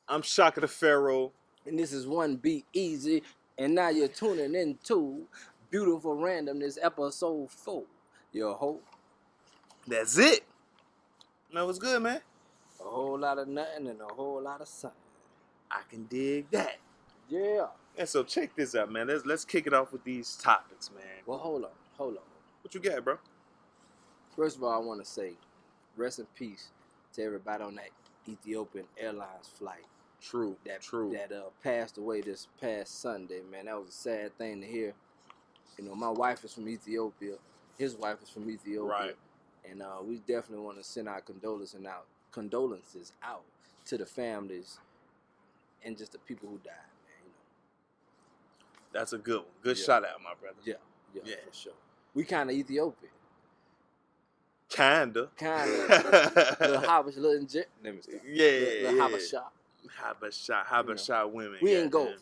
I'm Shaka the Pharaoh. And this is one b-ezzy. And now you're tuning into Beautiful Randomness episode 4. Your hope. That's it. Man, what's good, man? A whole lot of nothing and a whole lot of something. I can dig that. Yeah. And so check this out, man. Let's kick it off with these topics, man. Well, hold on. What you got, bro? First of all, I want to say rest in peace to everybody on that Ethiopian Airlines flight. True. That passed away this past Sunday, man. That was a sad thing to hear. You know, my wife is from Ethiopia. His wife is from Ethiopia. Right. And we definitely want to send our condolences out to the families and just the people who died, man. You know. That's a good one. Good shout out, my brother. Yeah, for sure. We kind of Ethiopian. Kinda. Little Habasha, little Yeah. Habasha women. We ain't go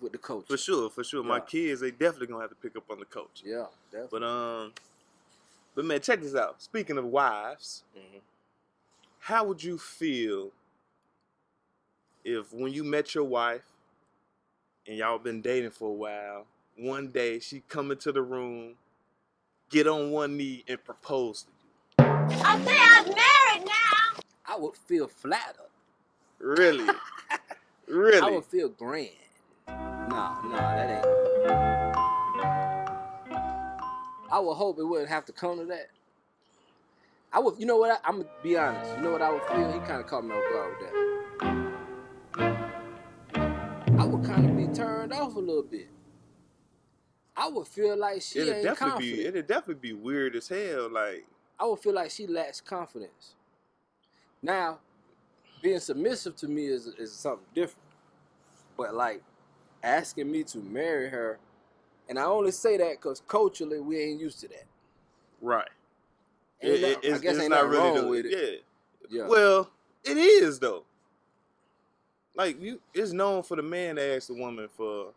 with the coach. For sure. Yeah. My kids, they definitely gonna have to pick up on the coach. Yeah, definitely. But man, check this out. Speaking of wives, how would you feel if when you met your wife and y'all been dating for a while, one day she come into the room, get on one knee and propose to you? I say I'm married now. I would feel flattered. Really? Really? I would feel grand. Nah, that ain't. I would hope it wouldn't have to come to that. You know what? I'm gonna be honest. You know what I would feel? He kind of caught me off guard with that. I would kind of be turned off a little bit. I would feel like she ain't confident. It'd definitely be weird as hell. Like, I would feel like she lacks confidence. Now, being submissive to me is something different. But like asking me to marry her, and I only say that because culturally we ain't used to that. Right. I guess ain't nothing wrong with it. Yeah. Well, it is though. Like it's known for the man to ask the woman for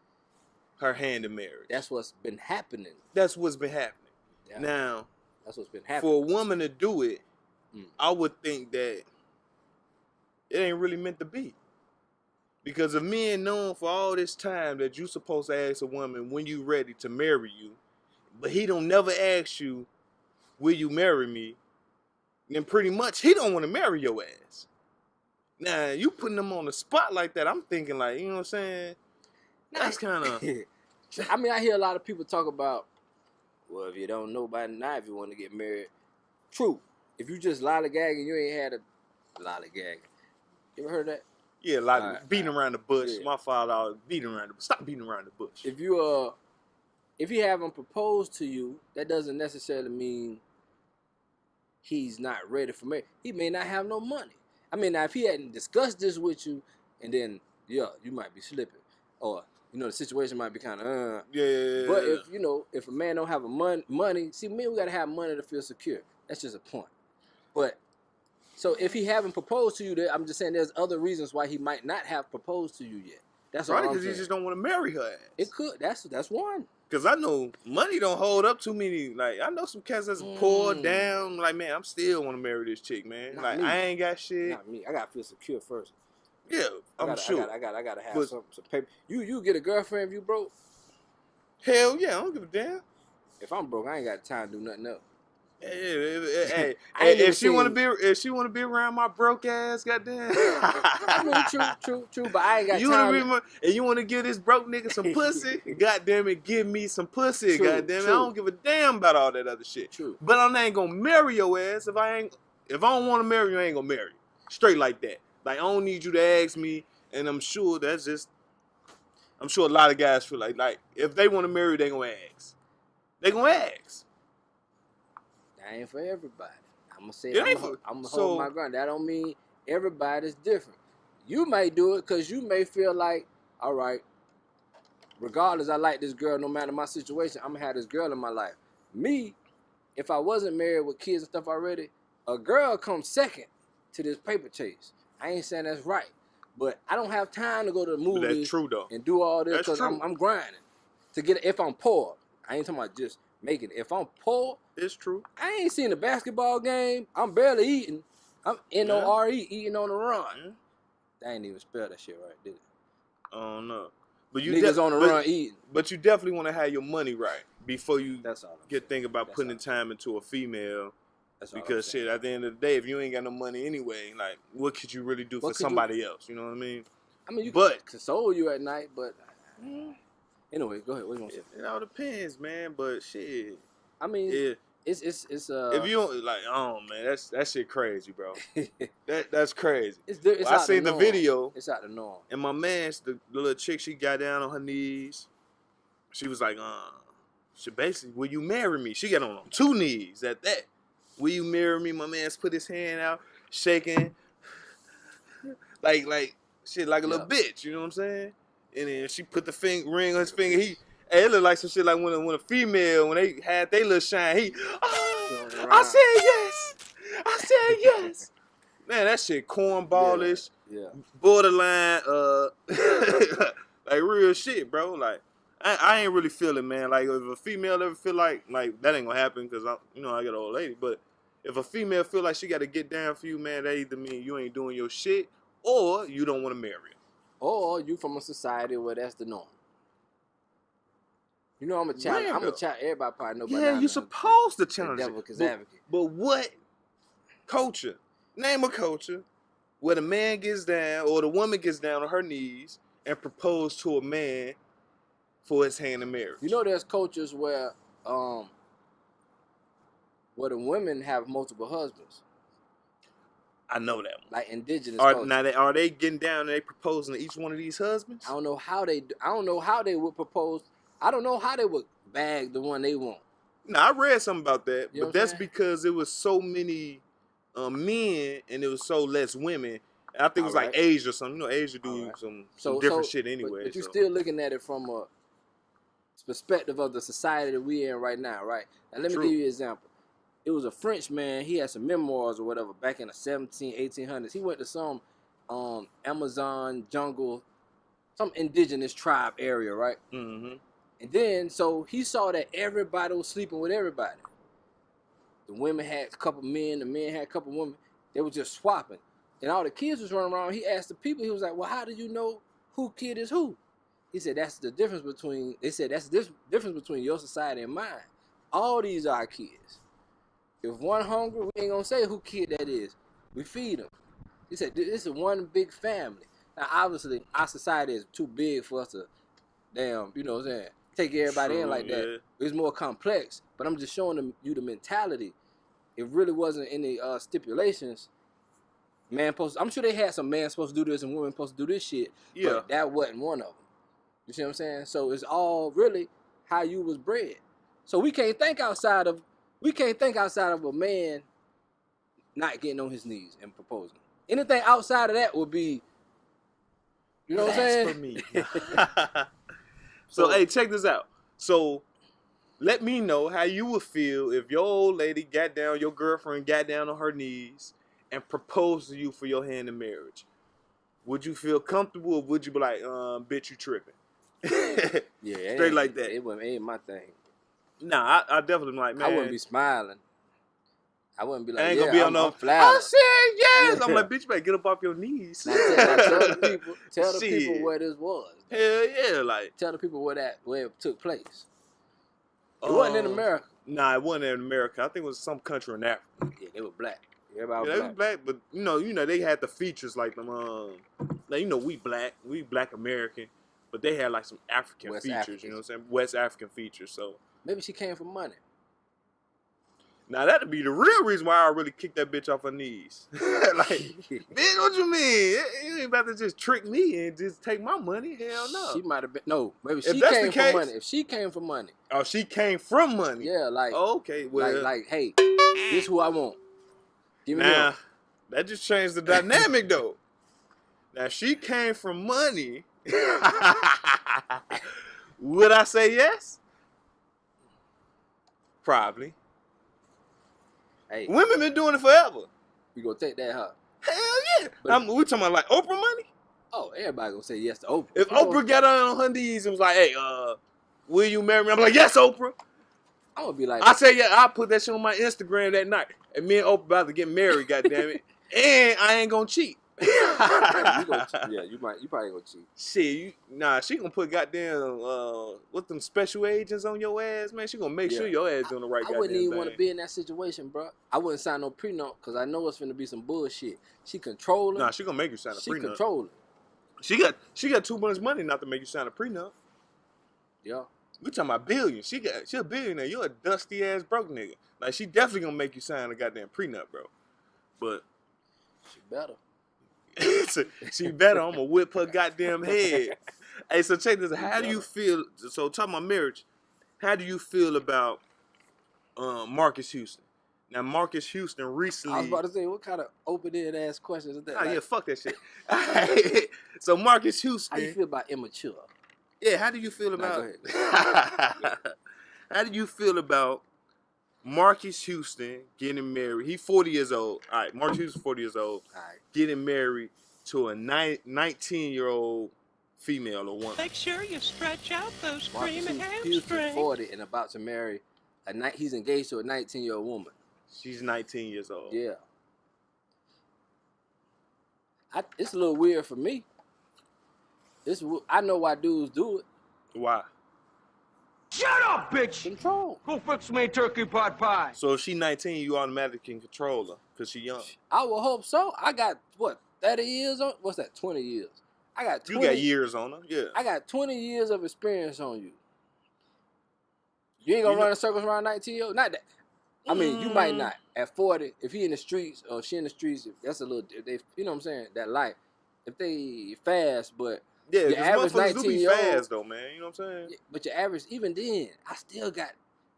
her hand in marriage. That's what's been happening. Yeah. Now, that's what's been happening. For a woman to do it, I would think that it ain't really meant to be. Because a man known for all this time that you supposed to ask a woman when you ready to marry you, but he don't never ask you, will you marry me? Then pretty much he don't want to marry your ass. Now, you putting them on the spot like that, I'm thinking like, you know what I'm saying? That's kind of... I mean, I hear a lot of people talk about, well, if you don't know by now, if you want to get married. True. If you just lollygagging, you ain't had a lollygagging. You ever heard that? Yeah, beating around the bush. Yeah. My father always beating around the bush. Stop beating around the bush. If you haven't proposed to you, that doesn't necessarily mean he's not ready for marriage. He may not have no money. I mean, now if he hadn't discussed this with you, and then you might be slipping, or the situation might be kind of Yeah. But if a man don't have money, see, men, we gotta have money to feel secure. That's just a point. But so if he haven't proposed to you, I'm just saying there's other reasons why he might not have proposed to you yet. That's right, because he just don't want to marry her ass. It could. That's one. Because I know money don't hold up too many. Like, I know some cats that's poor down. Like, man, I'm still want to marry this chick, man. Not like, me. I ain't got shit. Not me. I gotta feel secure first. Yeah, I'm sure. I gotta have some paper. You get a girlfriend if you broke? Hell yeah, I don't give a damn. If I'm broke, I ain't got time to do nothing else. Hey, if she want to be around my broke ass, goddamn. I mean, true, but I ain't got time. And you want to give this broke nigga some pussy? Goddamn it, give me some pussy. Goddamn it, I don't give a damn about all that other shit. True. But I ain't gonna marry your ass if I don't want to marry you. I ain't gonna marry you. Straight like that. Like, I don't need you to ask me, and I'm sure a lot of guys feel like if they want to marry, they gonna ask. They gonna ask. That ain't for everybody. I'm gonna say I'm gonna hold my ground. That don't mean everybody's different. You may do it because you may feel like, all right, regardless, I like this girl no matter my situation. I'm gonna have this girl in my life. Me, if I wasn't married with kids and stuff already, a girl comes second to this paper chase. I ain't saying that's right, but I don't have time to go to the movies. But that's true though. And do all this because I'm grinding to get it. If I'm poor, I ain't talking about just making it. If I'm poor, it's true. I ain't seen a basketball game. I'm barely eating. I'm NORE, eating on the run. They ain't even spell that shit right, did it? I don't know. But you niggas on the run eating. But you definitely want to have your money right before you get thinking about putting time into a female. Because shit, at the end of the day, if you ain't got no money anyway, like what could you really do for somebody else? You know what I mean? I mean, you can console you at night, but anyway, go ahead. What you want to say? It all depends, man. But shit, I mean, it's if you don't like, oh man, that shit crazy, bro. that's crazy. It's I seen the video. It's out the norm. And my man's the little chick, she got down on her knees. She was like, she basically, will you marry me? She got on 2 knees at that. Will you marry me? My man's put his hand out, shaking, like shit, like a little bitch. You know what I'm saying? And then she put the ring on his finger. It looked like some shit like when a female, when they had their little shine, I said yes. Man, that shit cornballish, borderline, like real shit, bro. Like, I ain't really feeling, man. Like, if a female ever feel like that ain't gonna happen because I got an old lady. But if a female feel like she got to get down for you, man, that either mean you ain't doing your shit or you don't want to marry her. Or you from a society where that's the norm. You know, I'm a child. I'm a child. Everybody probably know. Yeah, you supposed to challenge it. But what culture? Name a culture where the man gets down or the woman gets down on her knees and propose to a man for his hand in marriage. You know, there's cultures where the women have multiple husbands. I know that one. Like indigenous culture. Now, are they getting down and they proposing to each one of these husbands? I don't know how they would propose. I don't know how they would bag the one they want. No, I read something about that, but that's because it was so many men and it was so less women. I think it was like Asia or something. You know, Asia do some different shit anyway. But you're still looking at it from a perspective of the society that we in right now, right? And let me give you an example. It was a French man. He had some memoirs or whatever back in the 1800s. He went to some Amazon jungle, some indigenous tribe area, right? Mm-hmm. And then, so he saw that everybody was sleeping with everybody. The women had a couple men, the men had a couple women. They were just swapping. And all the kids was running around. He asked the people, he was like, well, how do you know who kid is who? He said, that's the difference between your society and mine. All these are our kids. If one hungry, we ain't gonna say who kid that is. We feed them. He said, this is one big family. Now, obviously, our society is too big for us to, you know what I'm saying, take everybody in like that. It's more complex, but I'm just showing you the mentality. It really wasn't any stipulations. I'm sure they had some man supposed to do this and women supposed to do this shit, but that wasn't one of them. You see what I'm saying? So it's all really how you was bred. So we can't think outside of a man not getting on his knees and proposing. Anything outside of that would be, you know what I'm saying? For me. So, hey, check this out. So, let me know how you would feel if your old lady your girlfriend got down on her knees and proposed to you for your hand in marriage. Would you feel comfortable or would you be like, bitch, you tripping? Yeah. Straight like that. It ain't my thing. Nah, I definitely like, man. I wouldn't be smiling. I wouldn't be like, I ain't gonna be on no flat. I said yes. Yeah. I'm like, bitch, you better get up off your knees. Now, tell the people where this was. Hell yeah, like tell the people where it took place. It wasn't in America. Nah, it wasn't in America. I think it was some country in Africa. Yeah, they were black. Everybody was black, but you know, they had the features like them. Like, you know, we black American, but they had like some African features. Africans. You know what I'm saying? West African features. So maybe she came for money. Now that'd be the real reason why I really kicked that bitch off her knees. Like, bitch, what you mean? You ain't about to just trick me and just take my money? Hell no. She might have been. No, maybe she came for money. If she came for money. Oh, she came from money. Yeah, like. Oh, okay, well, like, hey, this who I want. Give me now, that just changed the dynamic though. Now she came from money. Would I say yes? Probably. Hey, women been doing it forever. You gonna take that, huh? Hell yeah. We talking about like Oprah money? Oh, everybody gonna say yes to Oprah. If Oprah got on her knees and was like, hey, will you marry me? I'm like, yes, Oprah. I'm gonna be like, I say, yeah, I'll put that shit on my Instagram that night. And me and Oprah about to get married, goddammit. And I ain't gonna cheat. You probably gonna cheat. Shit, she gonna put goddamn what them special agents on your ass, man. She gonna make sure your ass doing the right goddamn thing. I wouldn't even want to be in that situation, bro. I wouldn't sign no prenup because I know it's gonna be some bullshit. She controlling. Nah, she gonna make you sign a prenup. She controlling. She got too much money not to make you sign a prenup. Yeah. We talking about billions. She a billionaire. You're a dusty ass broke nigga. Like she definitely gonna make you sign a goddamn prenup, bro. But she better. She better. I'm gonna whip her goddamn head. Hey, so check this. How do you feel? So talking about marriage, how do you feel about Marcus Houston? Now Marcus Houston recently. I was about to say, what kind of open-ended ass questions is that? Oh, yeah, fuck that shit. So Marcus Houston. How you feel about immature? Yeah, how do you feel about? How do you feel about Marcus Houston getting married? He's 40 years old. All right, Marcus Houston 40 years old. All right. Getting married to a 19-year-old female or woman. Make sure you stretch out those creamy hamstrings. Houston 40 and about to marry he's engaged to a 19-year-old woman. She's 19 years old. Yeah. It's a little weird for me. I know why dudes do it. Why? Shut up, bitch! Control. Go fix me a turkey pot pie. So if she's 19, you automatically can control her because she's young. I would hope so. I got, 30 years on? What's that, 20 years? I got 20. You got years on her, yeah. I got 20 years of experience on you. You ain't gonna run in circles around 19-year-old? Not that. I mean, you might not. At 40, if he in the streets or she in the streets, that's a little, you know what I'm saying? That life. If they fast, but yeah, your average 19-year-old fast though, man. You know what I'm saying? But your average, even then, I still got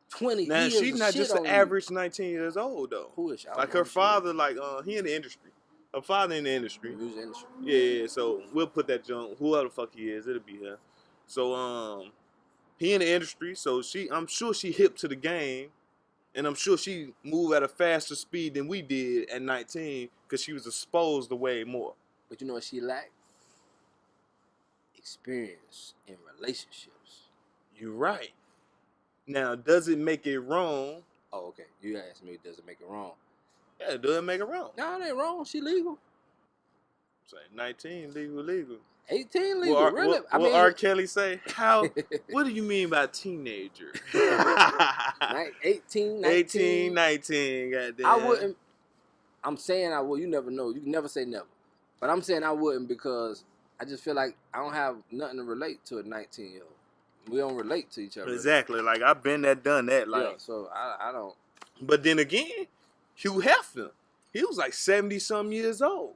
20 now, years. Now she's not just an average 19 years old though. Who is she? Like her father, like he in the industry. Her father in the industry. Music industry. Yeah. So we'll put that junk. Whoever the fuck he is, it'll be her. So he in the industry. So I'm sure she hip to the game, and I'm sure she moved at a faster speed than we did at 19 because she was exposed to way more. But you know what she lacked? Experience in relationships. You're right. Now, does it make it wrong? Oh, okay. You asked me, does it make it wrong? Yeah, does it make it wrong? No, it ain't wrong. She legal. Say 19, legal. 18 legal, really? I mean, R. Kelly say, how? What do you mean by teenager? 18, 19. 18, 19, goddamn. I wouldn't. I'm saying I would. You never know. You can never say never. But I'm saying I wouldn't because I just feel like I don't have nothing to relate to a 19-year-old. We don't relate to each other. Exactly. Like, I've been there, done that. Like, yeah, so I don't. But then again, Hugh Hefner, he was like 70-some years old.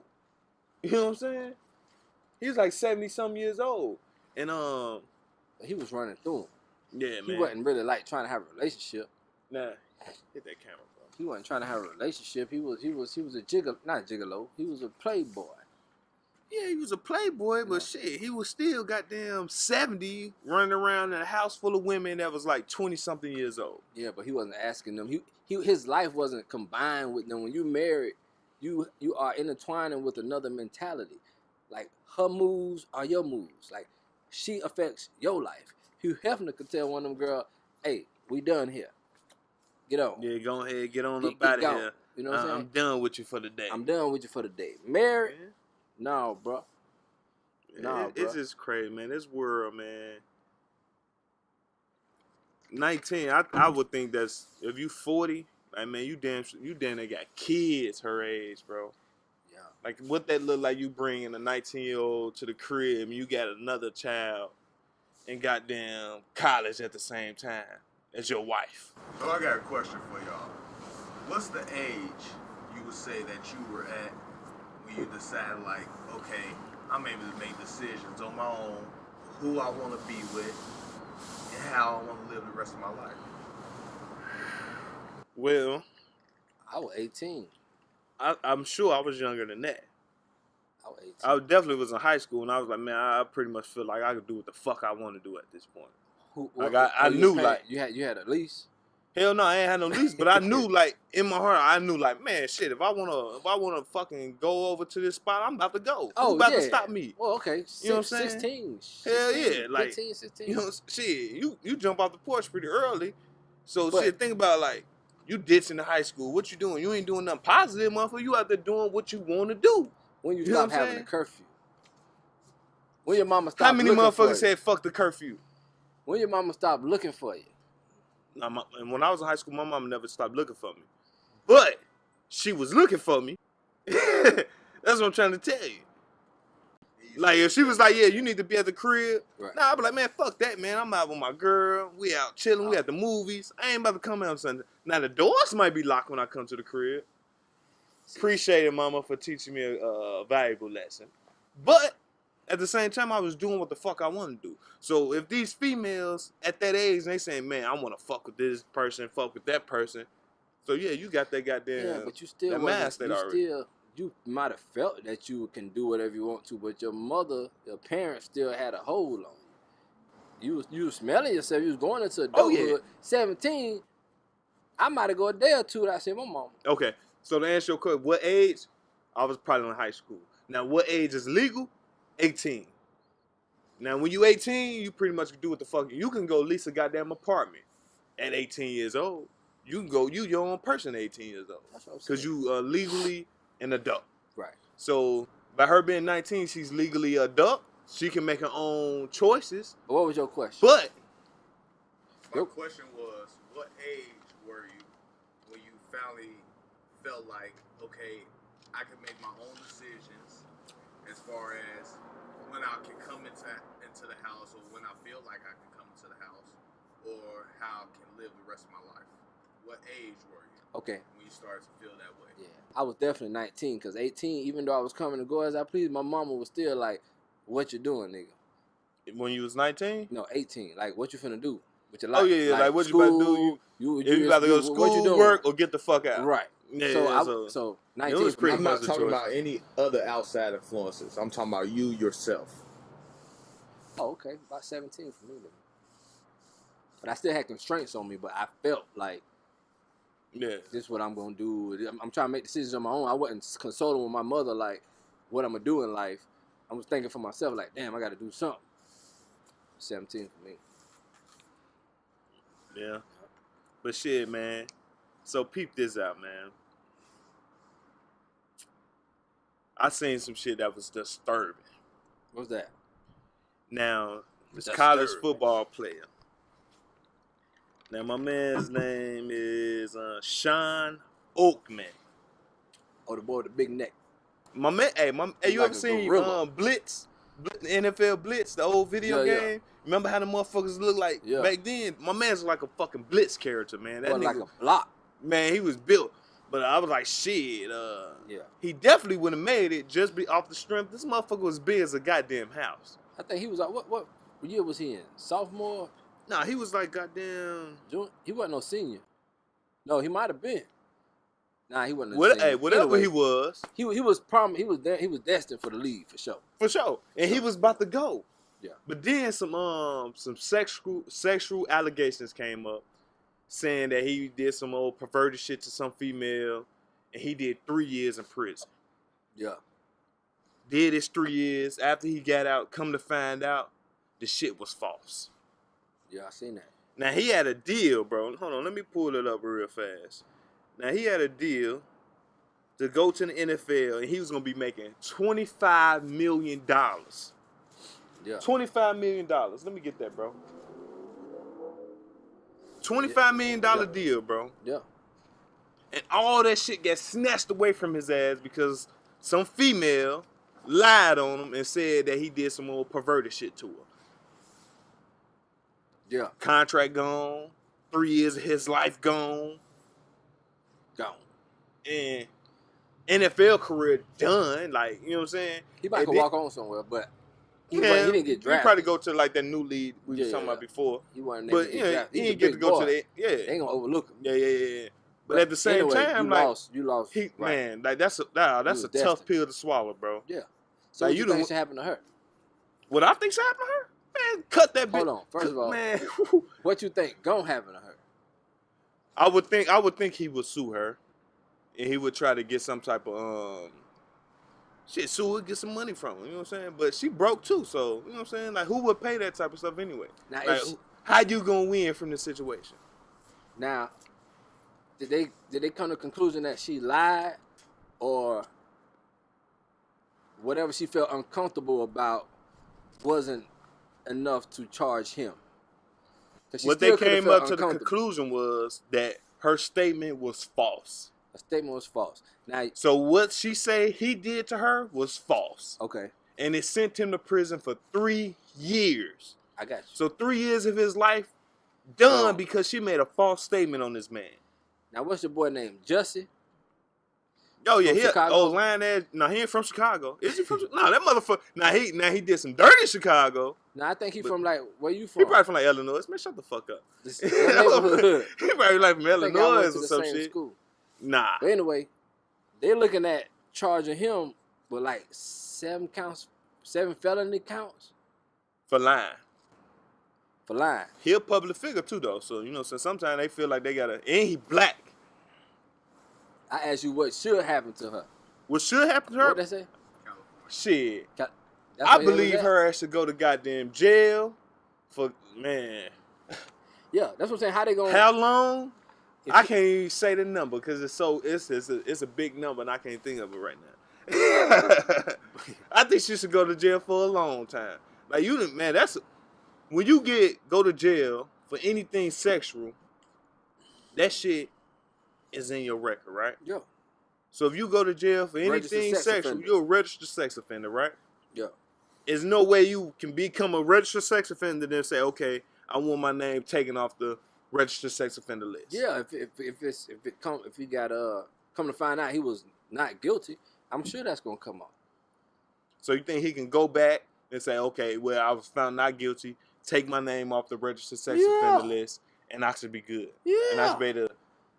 You know what I'm saying? He was like 70-some years old. And, he was running through him. Yeah, man. He wasn't really like trying to have a relationship. Nah. Hit that camera, bro. He wasn't trying to have a relationship. He was a gigolo. He was a playboy. Yeah, he was a playboy, but shit, he was still goddamn 70 running around in a house full of women that was like 20-something years old. Yeah, but he wasn't asking them. His life wasn't combined with them. When you married, you are intertwining with another mentality. Like, her moves are your moves. Like, she affects your life. Hugh Hefner could tell one of them girls, hey, we done here. Get on. Yeah, go ahead, get on up out of here. You know what I'm saying? I'm done with you for the day. I'm done with you for the day. Married? Yeah. No, bro. No, it's just crazy, man. This world, man. 19, I would think that's, if you 40, like, man, you damn they got kids her age, bro. Yeah. Like, what that look like, you bringing a 19-year-old to the crib and you got another child and goddamn college at the same time as your wife. So I got a question for y'all. What's the age you would say that you were at when you decided, like, okay, I'm able to make decisions on my own, who I want to be with, and how I want to live the rest of my life? Well, I was 18. I'm sure I was younger than that. I was 18. I definitely was in high school, and I was like, man, I pretty much feel like I could do what the fuck I want to do at this point. I knew, like, you had a lease. Hell no, I ain't had no lease, but I knew, like, in my heart, I knew, like, man, shit, if I wanna fucking go over to this spot, I'm about to go. Oh, who's about to stop me? Well, okay, you know what I'm saying? 16. Hell yeah, like 15, 16. You know, shit, you jump off the porch pretty early, so shit. Think about, like, you ditching the high school. What you doing? You ain't doing nothing positive, motherfucker. You out there doing what you want to do. When you stop having a curfew? When your mama stopped How many looking for you? motherfuckers said fuck the curfew? When your mama stopped looking for you? And when I was in high school, my mama never stopped looking for me. But she was looking for me. That's what I'm trying to tell you. Like, if she was like, yeah, you need to be at the crib. Right. Nah, I'd be like, man, fuck that, man. I'm out with my girl. We out chilling. We at the movies. I ain't about to come out on Sunday. Now, the doors might be locked when I come to the crib. Appreciate it, mama, for teaching me a valuable lesson. But at the same time, I was doing what the fuck I wanted to do. So if these females at that age, they saying, man, I want to fuck with this person, fuck with that person. So, yeah, you got that goddamn, yeah, but you still that mindset already. You might have felt that you can do whatever you want to, but your parents still had a hold on you. You was smelling yourself. You was going into adulthood. Oh, yeah. 17, I might have gone a day or two without seeing my mom. Okay, so to answer your question, what age? I was probably in high school. Now, what age is legal? 18. Now, when you 18, you pretty much can do what the fuck. You can go lease a goddamn apartment at 18 years old. You can go, you your own person at 18 years old. That's what I'm saying. Because you legally an adult. Right. So, by her being 19, she's legally adult. She can make her own choices. What was your question? But my question was, what age were you when you finally felt like, okay, I can make my own decisions as far as when I can come into the house, or when I feel like I can come into the house, or how I can live the rest of my life? What age were you? Okay. When you started to feel that way? Yeah, I was definitely 19, because 18, even though I was coming and go as I pleased, my mama was still like, what you doing, nigga? When you was 19? No, 18. Like, what you finna do with your life? Oh, yeah, like what school, you about to do? You about to go to school, work, or get the fuck out. Right. Yeah, so 19. I'm not talking about any other outside influences. I'm talking about you yourself. Oh, okay. About 17 for me, then. But I still had constraints on me, but I felt like, yeah, this is what I'm going to do. I'm trying to make decisions on my own. I wasn't consulting with my mother, like, what I'm going to do in life. I was thinking for myself, like, damn, I got to do something. 17 for me. Yeah. But shit, man. So peep this out, man. I seen some shit that was disturbing. What's that? Now, this college football player. Now, my man's name is Sean Oakman. Oh, the boy with the big neck. My man, hey, you like ever seen Blitz? NFL Blitz, the old video game? Yeah. Remember how the motherfuckers look like back then? My man's like a fucking Blitz character, man. That nigga, like a block. Man, he was built. But I was like, shit, he definitely would have made it just be off the strength. This motherfucker was big as a goddamn house. I think he was like, what year was he in? Sophomore? Nah, he was like goddamn. He wasn't no senior. No, he might have been. Nah, he wasn't. Hey, whatever anyway, he was He was destined for the league for sure. For sure, and he was about to go. Yeah. But then some sexual allegations came up, saying that he did some old perverted shit to some female, and he did 3 years in prison. Yeah. Did his 3 years. After he got out, come to find out, the shit was false. Yeah, I seen that. Now, he had a deal, bro. Hold on, let me pull it up real fast. Now, he had a deal to go to the NFL, and he was going to be making $25 million. Yeah. $25 million. Let me get that, bro. $25 million deal, bro. Yeah. And all that shit got snatched away from his ass because some female lied on him and said that he did some old perverted shit to her. Yeah. Contract gone. 3 years of his life gone. Gone. And NFL career done. Like, you know what I'm saying? He might walk on somewhere, but he didn't get drafted. He probably go to like that new league we was talking about before. He wasn't. But he didn't get to go to the They ain't gonna overlook him. Yeah. But at the same time, you lost. Man, like that's a tough pill to swallow, bro. Yeah. So like, what you think should happen to her? What I think should happen to her? Man, cut that bitch. Hold on. First of all, man, what you think gonna happen to her? I would think he would sue her, and he would try to get some type of sue her, get some money from her. You know what I'm saying? But she broke too, so you know what I'm saying. Like, who would pay that type of stuff anyway? Now, like, how you gonna win from this situation? Now, did they come to the conclusion that she lied, or whatever she felt uncomfortable about wasn't enough to charge him. What they came up to the conclusion was that her statement was false. A statement was false. Now, so what she said he did to her was false. Okay. And it sent him to prison for 3 years. I got you. So 3 years of his life done because she made a false statement on this man. Now, what's your boy name? Jussie? Oh yeah, lying ass. No, he ain't from Chicago. Is he from? No, that motherfucker. Now he did some dirt in Chicago. No, I think he from like where you from? He probably from like Illinois. Man, shut the fuck up. He probably like from Illinois or some shit. School. Nah. But anyway, they're looking at charging him with like 7 felony counts for lying. For lying. He a public figure too, though. So so sometimes they feel like they gotta. And he black. I asked you what should happen to her. What should happen to her? What they say? Shit. I believe her ass should go to goddamn jail for, man. Yeah, that's what I'm saying. How they gonna? How long? I can't even say the number because it's a big number and I can't think of it right now. I think she should go to jail for a long time. Like man, that's when you go to jail for anything sexual. That shit is in your record, right? Yeah. So if you go to jail for anything sexual, you're a registered sex offender, right? Yeah. There's no way you can become a registered sex offender and then say, okay, I want my name taken off the registered sex offender list. Yeah, if he got come to find out he was not guilty, I'm sure that's gonna come up. So you think he can go back and say, okay, well, I was found not guilty, take my name off the registered sex offender list, and I should be good. Yeah. And I should be able to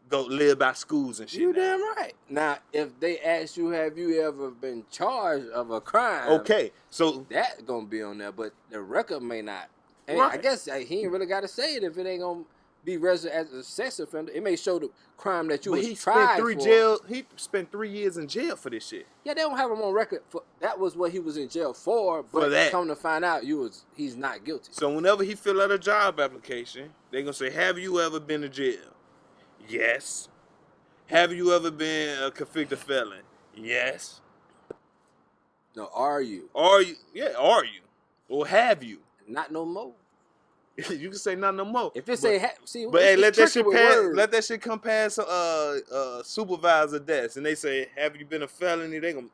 go live by schools and shit. You damn right. Now, if they ask you, have you ever been charged of a crime? Okay, so that's gonna be on there, but the record may not. And right. I guess he ain't really got to say it if it ain't gonna be registered as a sex offender. It may show the crime that you was tried for. He spent 3 years in jail for this shit. Yeah, they don't have him on record for that. Was what he was in jail for. But for that. Come to find out, he's not guilty. So whenever he fill out a job application, they gonna say, "Have you ever been to jail?" Yes. Have you ever been a convicted felon? Yes. No, are you? Are you? Yeah, are you? Or have you? Not no more. You can say not no more. If it say, see, but hey, let that shit pass. Let that shit come past supervisor desk, and they say, "Have you been a felony?" They gonna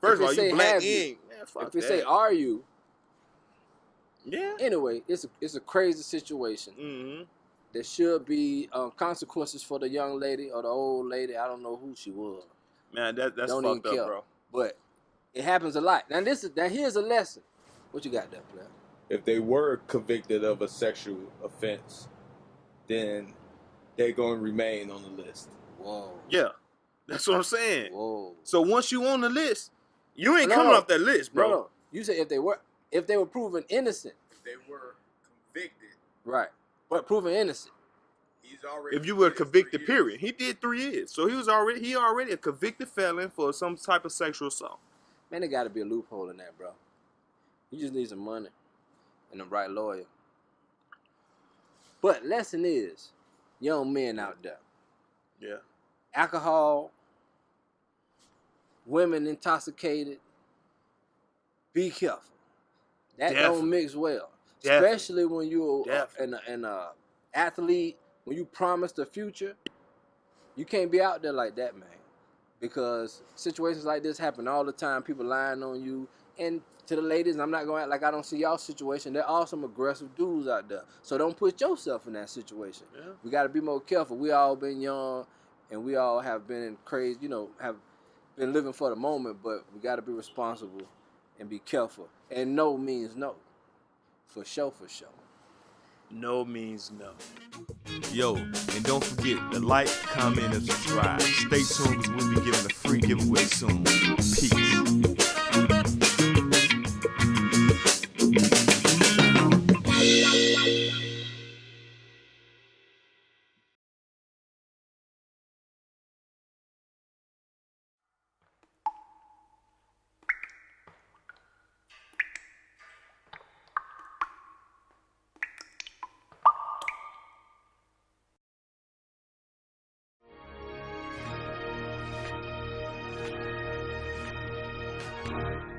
first of all, you black in. If they say, "Are you?" Yeah. Anyway, it's a crazy situation. Mm-hmm. There should be consequences for the young lady or the old lady. I don't know who she was. Man, that's fucked up, bro. But it happens a lot. Now here's a lesson. What you got there, player? If they were convicted of a sexual offense, then they're going to remain on the list. Whoa. Yeah, that's what I'm saying. Whoa. So once you on the list, you ain't coming off that list, bro. No. You say if they were proven innocent. If they were convicted. Right. But proven innocent. He's already. If you were convicted, period. He did 3 years, so he already a convicted felon for some type of sexual assault. Man, there got to be a loophole in that, bro. You just need some money and the right lawyer. But lesson is, young men out there. Yeah. Alcohol, women intoxicated. Be careful. That don't mix well. Definitely. Especially when you're an athlete, when you promise the future, you can't be out there like that, man. Because situations like this happen all the time. People lying on you. And to the ladies, I'm not going to act like I don't see y'all situation. There are some aggressive dudes out there. So don't put yourself in that situation. Yeah. We got to be more careful. We all been young, and we all have been crazy, have been living for the moment. But we got to be responsible and be careful. And no means no. For sure, for sure. No means no. Yo, and don't forget to like, comment, and subscribe. Stay tuned because we'll be giving a free giveaway soon. Peace. Bye.